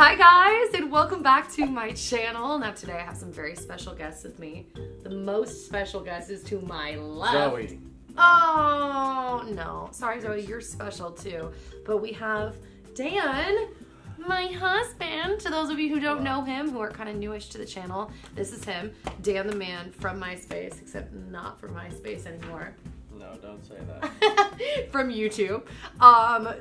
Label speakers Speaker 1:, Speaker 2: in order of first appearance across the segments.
Speaker 1: Hi guys, and welcome back to my channel. Now today I have some very special guests with me. The most special guest is to my left.
Speaker 2: Zoe.
Speaker 1: Oh, no. Sorry Zoe, you're special too. But we have Dan, my husband. To those of you who don't know him, who are kind of newish to the channel, this is him. Dan the man from MySpace, except not from MySpace anymore.
Speaker 2: No, don't say that.
Speaker 1: From YouTube.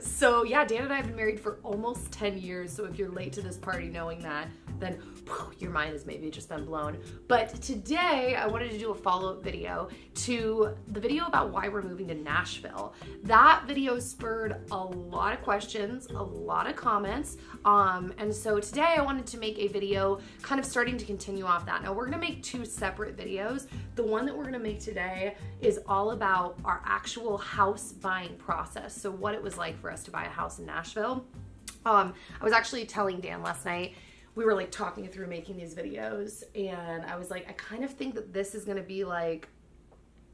Speaker 1: So yeah, Dan and I have been married for almost 10 years. So if you're late to this party knowing that, then whew, your mind has maybe just been blown. But today I wanted to do a follow-up video to the video about why we're moving to Nashville. That video spurred a lot of questions, a lot of comments. And so today I wanted to make a video kind of starting to continue off that. Now we're gonna make two separate videos. The one that we're gonna make today is all about our actual house buying process. So what it was like for us to buy a house in Nashville. I was actually telling Dan last night, we were like talking through making these videos, and I was like, I kind of think that this is gonna be like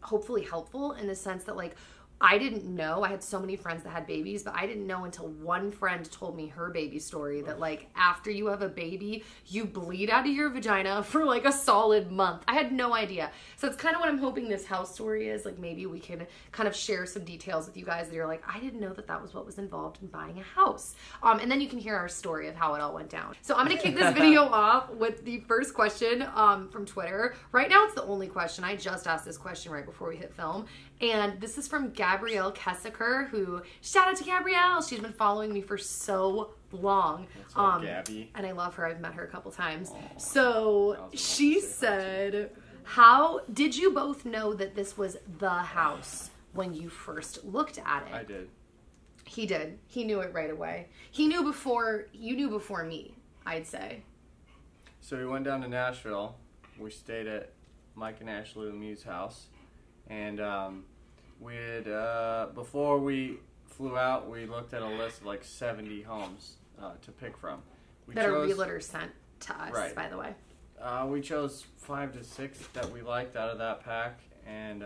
Speaker 1: hopefully helpful in the sense that like I didn't know, I had so many friends that had babies, but I didn't know until one friend told me her baby story that like after you have a baby, you bleed out of your vagina for like a solid month. I had no idea. So it's kind of what I'm hoping this house story is. Like maybe we can kind of share some details with you guys that you're like, I didn't know that that was what was involved in buying a house. And then you can hear our story of how it all went down. So I'm gonna kick this video off with the first question from Twitter. Right now it's the only question. I just asked this question right before we hit film. And this is from Gabrielle Kessiker, who, shout out to Gabrielle. She's been following me for so long.
Speaker 2: What's up, Gabby?
Speaker 1: And I love her. I've met her a couple times. Aww, so she said, how did you both know that this was the house when you first looked at it?
Speaker 2: I did.
Speaker 1: He did. He knew it right away. He knew before, you knew before me, I'd say.
Speaker 2: So we went down to Nashville. We stayed at Mike and Ashley Lemieux's house. And we had, before we flew out, we looked at a list of like 70 homes to pick from.
Speaker 1: That a realtor sent to us, right, by the way.
Speaker 2: We chose 5 to 6 that we liked out of that pack. And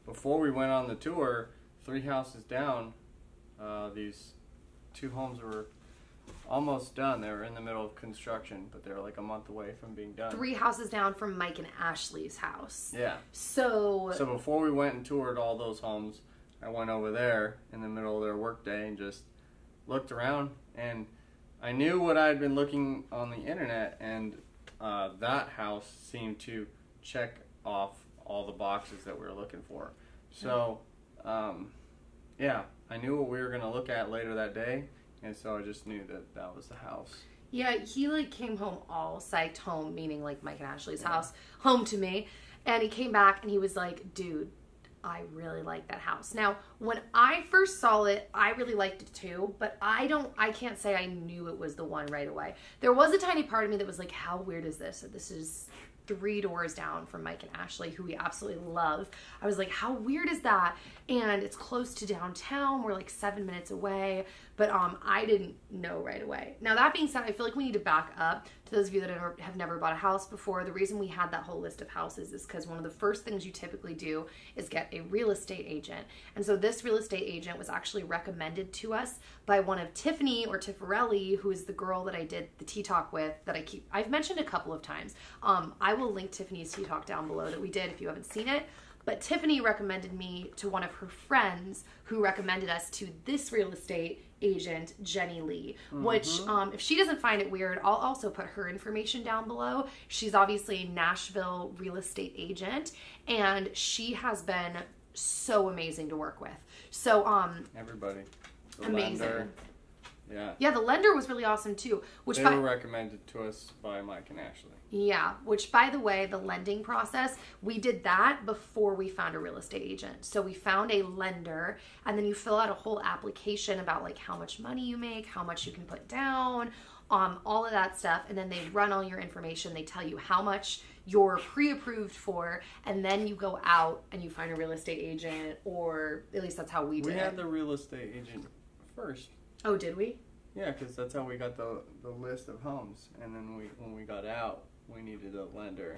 Speaker 2: before we went on the tour, 3 houses down, these 2 homes were almost done. They were in the middle of construction, but they were like a month away from being done.
Speaker 1: 3 houses down from Mike and Ashley's house.
Speaker 2: Yeah.
Speaker 1: So
Speaker 2: before we went and toured all those homes, I went over there in the middle of their workday and just looked around. And I knew what I had been looking on the internet, and that house seemed to check off all the boxes that we were looking for. So, yeah, I knew what we were going to look at later that day. And so I just knew that that was the house.
Speaker 1: Yeah, he like came home all psyched, home meaning like Mike and Ashley's house, home to me. And he came back and he was like, dude, I really like that house. Now, when I first saw it, I really liked it too, but I can't say I knew it was the one right away. There was a tiny part of me that was like, how weird is this? This is 3 doors down from Mike and Ashley, who we absolutely love. I was like, how weird is that? And it's close to downtown. We're like 7 minutes away, but I didn't know right away. Now that being said, I feel like we need to back up to those of you that have never bought a house before. The reason we had that whole list of houses is because one of the first things you typically do is get a real estate agent. And so this real estate agent was actually recommended to us by one of Tiffany or Tiffarelli, who is the girl that I did the tea talk with that I've mentioned a couple of times. I will link Tiffany's tea talk down below that we did if you haven't seen it. But Tiffany recommended me to one of her friends who recommended us to this real estate agent, Jenny Lee, which if she doesn't find it weird, I'll also put her information down below. She's obviously a Nashville real estate agent, and she has been so amazing to work with. So
Speaker 2: everybody. The
Speaker 1: amazing.
Speaker 2: Lender. Yeah.
Speaker 1: Yeah, the lender was really awesome too. Which
Speaker 2: they were recommended to us by Mike and Ashley.
Speaker 1: Yeah, which by the way, the lending process, we did that before we found a real estate agent. So we found a lender, and then you fill out a whole application about like how much money you make, how much you can put down, all of that stuff. And then they run all your information. They tell you how much you're pre-approved for, and then you go out and you find a real estate agent, or at least that's how we did it.
Speaker 2: We had the real estate agent first.
Speaker 1: Oh, did we?
Speaker 2: Yeah, because that's how we got the list of homes. And then when we got out, we needed a lender.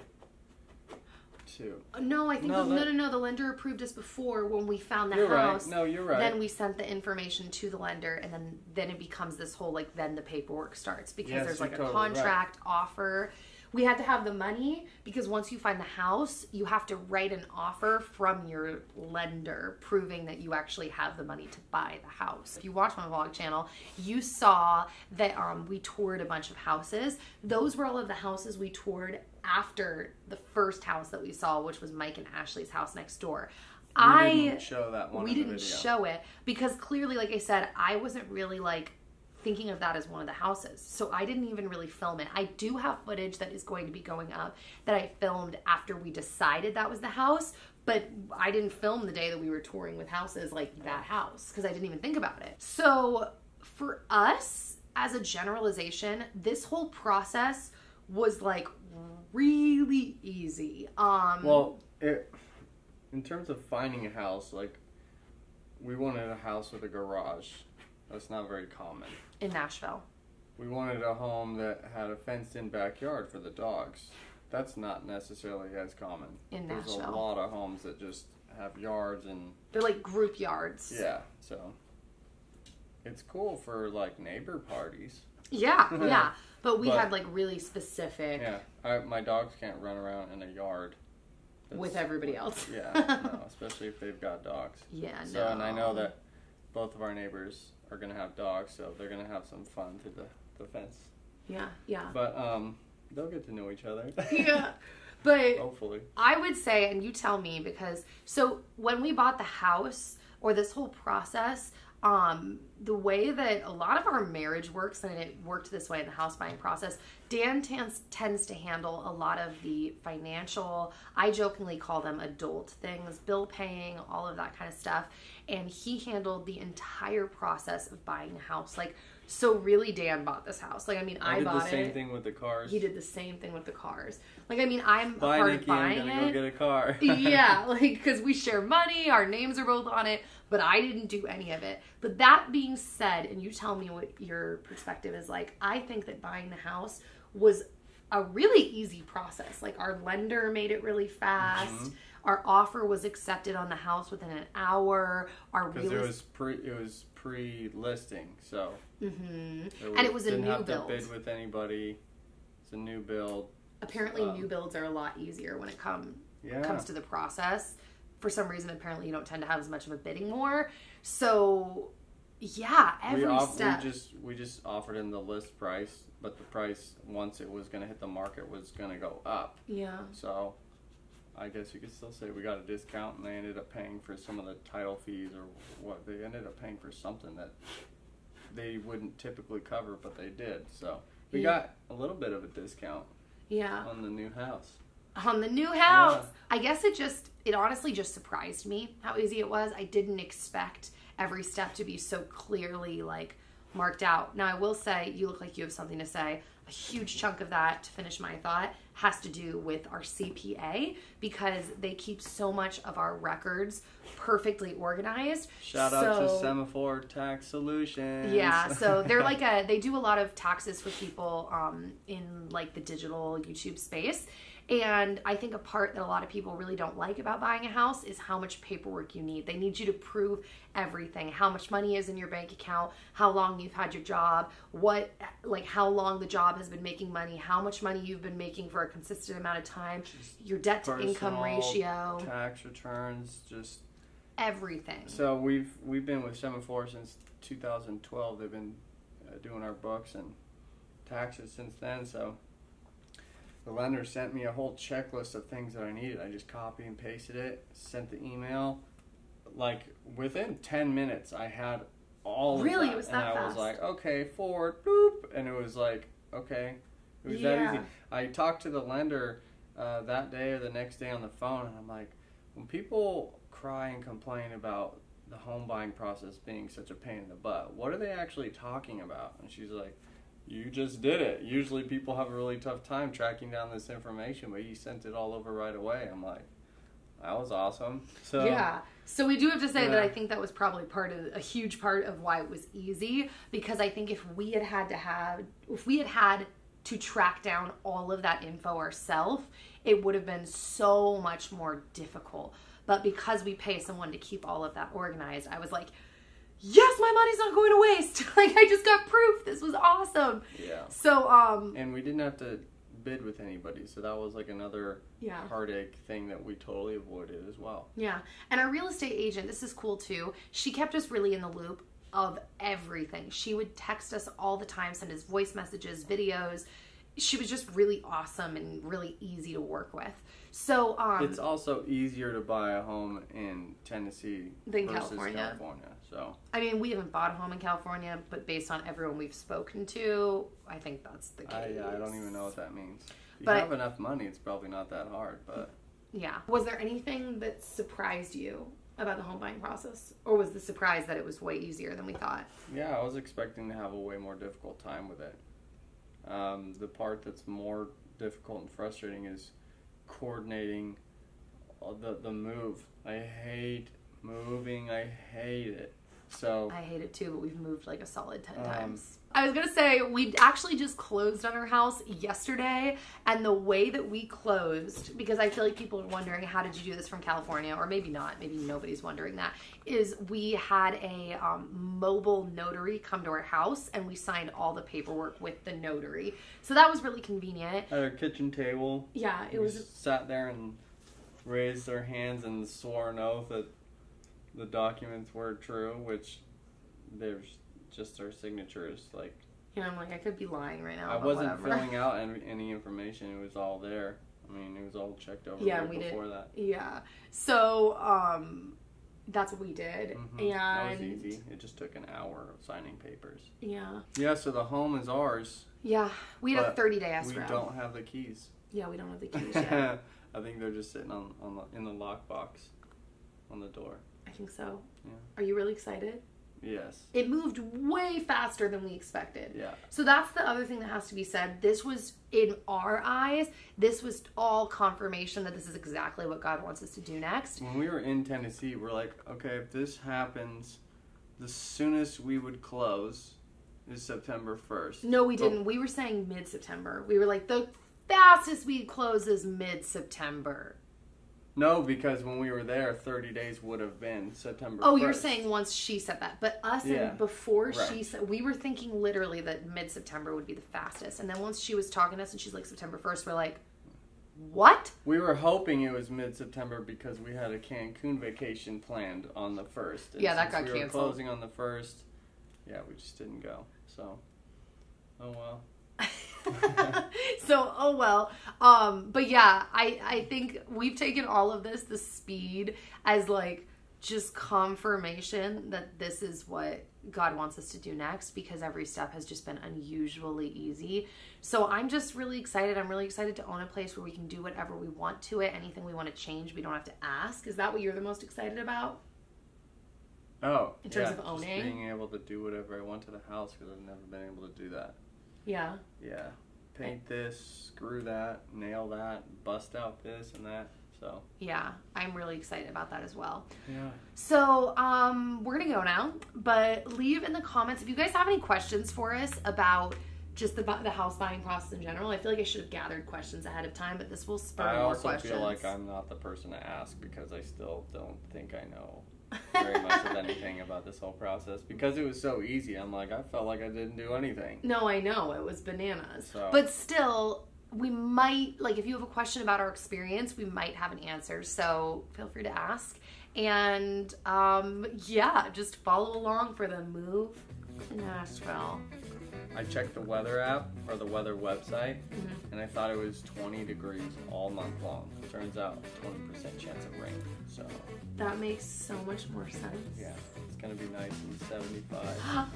Speaker 2: too.
Speaker 1: No, I think no. The lender approved us before when we found the house.
Speaker 2: Right. No, you're right.
Speaker 1: Then we sent the information to the lender, and then it becomes this whole like then the paperwork starts because there's like a contract offer. We had to have the money because once you find the house, you have to write an offer from your lender proving that you actually have the money to buy the house. If you watch my vlog channel, you saw that we toured a bunch of houses. Those were all of the houses we toured after the first house that we saw, which was Mike and Ashley's house next door.
Speaker 2: We didn't show that one.
Speaker 1: We didn't show it because clearly, like I said, I wasn't really like thinking of that as one of the houses. So I didn't even really film it. I do have footage that is going to be going up that I filmed after we decided that was the house, but I didn't film the day that we were touring with houses like that house because I didn't even think about it. So for us, as a generalization, this whole process was like really easy.
Speaker 2: In terms of finding a house, like we wanted a house with a garage. That's not very common.
Speaker 1: In Nashville.
Speaker 2: We wanted a home that had a fenced-in backyard for the dogs. That's not necessarily as common.
Speaker 1: In Nashville.
Speaker 2: There's a lot of homes that just have yards and...
Speaker 1: They're like group yards.
Speaker 2: Yeah, so... It's cool for, like, neighbor parties.
Speaker 1: Yeah, yeah. But we had, like, really specific...
Speaker 2: Yeah. My dogs can't run around in a yard.
Speaker 1: With everybody else.
Speaker 2: Yeah, no, especially if they've got dogs.
Speaker 1: Yeah,
Speaker 2: so, and I know that both of our neighbors are going to have dogs, so they're going to have some fun through the fence.
Speaker 1: Yeah, yeah.
Speaker 2: But they'll get to know each other.
Speaker 1: Yeah. But
Speaker 2: hopefully.
Speaker 1: I would say, and you tell me, because so when we bought the house or this whole process, the way that a lot of our marriage works, and it worked this way in the house buying process, Dan tends to handle a lot of the financial, I jokingly call them adult things, bill paying, all of that kind of stuff. And he handled the entire process of buying a house. Like, so really Dan bought this house. Like, I mean, I bought it.
Speaker 2: Did the same thing with the cars.
Speaker 1: He did the same thing with the cars. Like, I mean, I'm a part
Speaker 2: Nikki,
Speaker 1: of buying
Speaker 2: I'm gonna go get a car.
Speaker 1: Yeah, like, because we share money, our names are both on it, but I didn't do any of it. But that being said, and you tell me what your perspective is like, I think that buying the house was a really easy process. Like, our lender made it really fast. Mm-hmm. Our offer was accepted on the house within an hour.
Speaker 2: Because it was pre-listing, so
Speaker 1: and it was a new build. Didn't have to
Speaker 2: bid with anybody. It's a new build.
Speaker 1: Apparently, new builds are a lot easier when it comes to the process. For some reason, apparently, you don't tend to have as much of a bidding war. So, yeah, every step.
Speaker 2: We just offered him the list price, but the price, once it was going to hit the market, was going to go up.
Speaker 1: Yeah.
Speaker 2: So, I guess you could still say we got a discount, and they ended up paying for some of the title fees or what. They ended up paying for something that they wouldn't typically cover, but they did. So, we got a little bit of a discount on the new house.
Speaker 1: On the new house. Yeah. I guess it honestly just surprised me how easy it was. I didn't expect every step to be so clearly like marked out. Now I will say, you look like you have something to say. A huge chunk of that, to finish my thought, has to do with our CPA because they keep so much of our records perfectly organized.
Speaker 2: Shout out to Semaphore Tax Solutions.
Speaker 1: Yeah, so they're like they do a lot of taxes for people in like the digital YouTube space. And I think a part that a lot of people really don't like about buying a house is how much paperwork you need. They need you to prove everything. How much money is in your bank account, how long you've had your job, how long the job has been making money, how much money you've been making for a consistent amount of time, your debt to income ratio,
Speaker 2: tax returns, just
Speaker 1: everything.
Speaker 2: So we've been with Semaphore since 2012. They've been doing our books and taxes since then, so the lender sent me a whole checklist of things that I needed. I just copy and pasted it, sent the email. Like, within 10 minutes, I had all of that.
Speaker 1: Really? It was that fast?
Speaker 2: And I was like, okay, forward, boop. And it was like, okay. It was that easy. I talked to the lender that day or the next day on the phone, and I'm like, when people cry and complain about the home buying process being such a pain in the butt, what are they actually talking about? And she's like, you just did it. Usually people have a really tough time tracking down this information, but you sent it all over right away. I'm like, that was awesome. So
Speaker 1: yeah. So we do have to say that I think that was probably a huge part of why it was easy, because I think if we had had to track down all of that info ourselves, it would have been so much more difficult. But because we pay someone to keep all of that organized, I was like, yes, my money's not going to waste. Like, I just got proof. This was awesome.
Speaker 2: Yeah.
Speaker 1: So,
Speaker 2: and we didn't have to bid with anybody, so that was like another heartache thing that we totally avoided as well.
Speaker 1: Yeah. And our real estate agent, this is cool too, she kept us really in the loop of everything. She would text us all the time, send us voice messages, videos. She was just really awesome and really easy to work with. So
Speaker 2: it's also easier to buy a home in Tennessee
Speaker 1: than
Speaker 2: versus
Speaker 1: California.
Speaker 2: So
Speaker 1: I mean, we haven't bought a home in California, but based on everyone we've spoken to, I think that's the case.
Speaker 2: I don't even know what that means. If you
Speaker 1: But
Speaker 2: have enough money, it's probably not that hard. But
Speaker 1: yeah, was there anything that surprised you about the home buying process, or was the surprise that it was way easier than we thought?
Speaker 2: Yeah, I was expecting to have a way more difficult time with it. The part that's more difficult and frustrating is coordinating the move. I hate moving. I hate it. So
Speaker 1: I hate it too, but we've moved like a solid 10 times. I was gonna say, we actually just closed on our house yesterday, and the way that we closed, because I feel like people are wondering, how did you do this from California? Or maybe not, maybe nobody's wondering that, is we had a mobile notary come to our house, and we signed all the paperwork with the notary. So that was really convenient.
Speaker 2: At our kitchen table,
Speaker 1: Yeah, it was.
Speaker 2: sat there and raised our hands and swore an oath that the documents were true, which there's just our signatures. Like,
Speaker 1: Yeah, I'm like, I could be lying right now.
Speaker 2: I
Speaker 1: but
Speaker 2: wasn't
Speaker 1: whatever.
Speaker 2: filling out any information. It was all there. I mean, it was all checked over before that.
Speaker 1: Yeah. So, that's what we did.
Speaker 2: Mm-hmm.
Speaker 1: And
Speaker 2: that was easy. It just took an hour of signing papers.
Speaker 1: Yeah.
Speaker 2: Yeah, so the home is ours.
Speaker 1: Yeah. We had a
Speaker 2: but
Speaker 1: 30-day escrow.
Speaker 2: We don't have the keys.
Speaker 1: Yeah, we don't have the keys yet.
Speaker 2: I think they're just sitting in the lockbox on the door.
Speaker 1: I think so.
Speaker 2: Yeah.
Speaker 1: Are you really excited?
Speaker 2: Yes.
Speaker 1: It moved way faster than we expected.
Speaker 2: Yeah.
Speaker 1: So that's the other thing that has to be said. This was, in our eyes, this was all confirmation that this is exactly what God wants us to do next.
Speaker 2: When we were in Tennessee, we're like, okay, if this happens, the soonest we would close is September 1st.
Speaker 1: No, we didn't. We were saying mid-September. We were like, the fastest we'd close is mid-September.
Speaker 2: No, because when we were there, 30 days would have been September 1st.
Speaker 1: Oh, you're saying once she said that. But us, and before
Speaker 2: right.
Speaker 1: she said, we were thinking literally that mid-September would be the fastest. And then once she was talking to us and she's like, September 1st, we're like, what?
Speaker 2: We were hoping it was mid-September because we had a Cancun vacation planned on the 1st. And
Speaker 1: yeah, that got
Speaker 2: we
Speaker 1: canceled.
Speaker 2: We were closing on the 1st. Yeah, we just didn't go. So, oh well.
Speaker 1: So, oh well. But yeah, I think we've taken all of this, the speed, as like just confirmation that this is what God wants us to do next, because every step has just been unusually easy. So I'm just really excited. I'm really excited to own a place where we can do whatever we want to it. Anything we want to change, we don't have to ask. Is that what you're the most excited about?
Speaker 2: Oh,
Speaker 1: in terms of owning?
Speaker 2: Just being able to do whatever I want to the house, because I've never been able to do that.
Speaker 1: Yeah.
Speaker 2: Yeah. Paint this, screw that, nail that, bust out this and that. So
Speaker 1: yeah, I'm really excited about that as well.
Speaker 2: Yeah.
Speaker 1: So we're gonna go now, but leave in the comments if you guys have any questions for us about just the house buying process in general. I feel like I should have gathered questions ahead of time, but this will spur more questions.
Speaker 2: I also feel like I'm not the person to ask, because I still don't think I know very much of anything about this whole process, because it was so easy. I'm like, I felt like I didn't do anything.
Speaker 1: No, I know, it was bananas.
Speaker 2: So.
Speaker 1: But still, we might, like, if you have a question about our experience, we might have an answer. So feel free to ask. And yeah, just follow along for the move to Nashville.
Speaker 2: I checked the weather app, or the weather website, and I thought it was 20 degrees all month long. Turns out 20% chance of rain. So
Speaker 1: that makes so much more sense.
Speaker 2: Yeah, it's gonna be nice and 75. Yeah.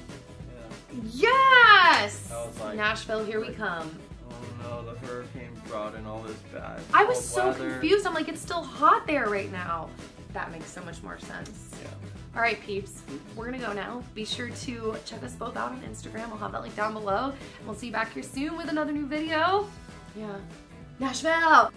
Speaker 1: Yes!
Speaker 2: I was like,
Speaker 1: Nashville, here we come.
Speaker 2: Oh no, the hurricane brought in all this bad.
Speaker 1: I was so
Speaker 2: weather.
Speaker 1: confused. I'm like, it's still hot there right now. That makes so much more sense.
Speaker 2: Yeah.
Speaker 1: All right, peeps, we're gonna go now. Be sure to check us both out on Instagram. I'll have that link down below. And we'll see you back here soon with another new video. Yeah. Nashville!